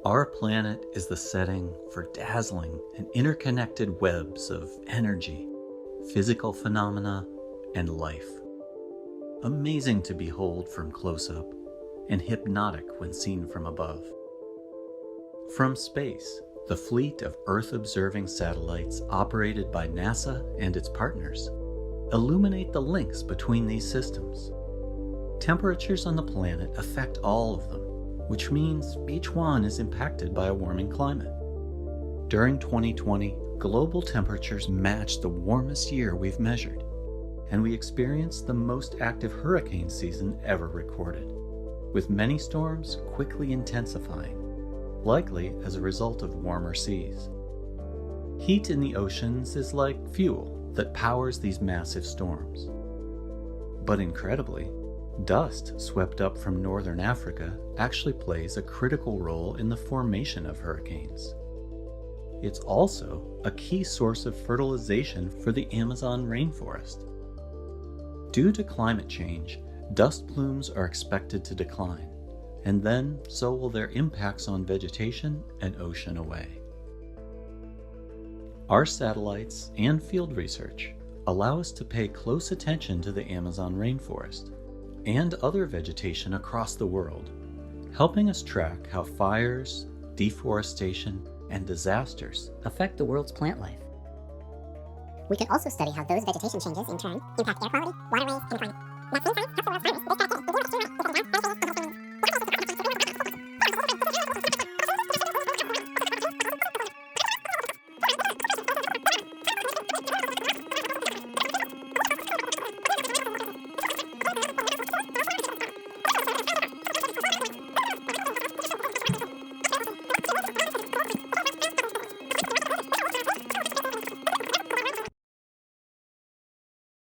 Our planet is the setting for dazzling and interconnected webs of energy, physical phenomena, and life. Amazing to behold from close up, and hypnotic when seen from above. From space, the fleet of Earth-observing satellites operated by NASA and its partners illuminate the links between these systems. Temperatures on the planet affect all of them, which means each one is impacted by a warming climate. During 2020, global temperatures matched the warmest year we've measured, and we experienced the most active hurricane season ever recorded, with many storms quickly intensifying, likely as a result of warmer seas. Heat in the oceans is like fuel that powers these massive storms. But incredibly, dust swept up from northern Africa actually plays a critical role in the formation of hurricanes. It's also a key source of fertilization for the Amazon rainforest. Due to climate change, dust plumes are expected to decline, and then so will their impacts on vegetation and ocean away. Our satellites and field research allow us to pay close attention to the Amazon rainforest and other vegetation across the world, helping us track how fires, deforestation, and disasters affect the world's plant life. We can also study how those vegetation changes, in turn, impact air quality, waterways, and climate. Now, same science, helpful farmers, they start getting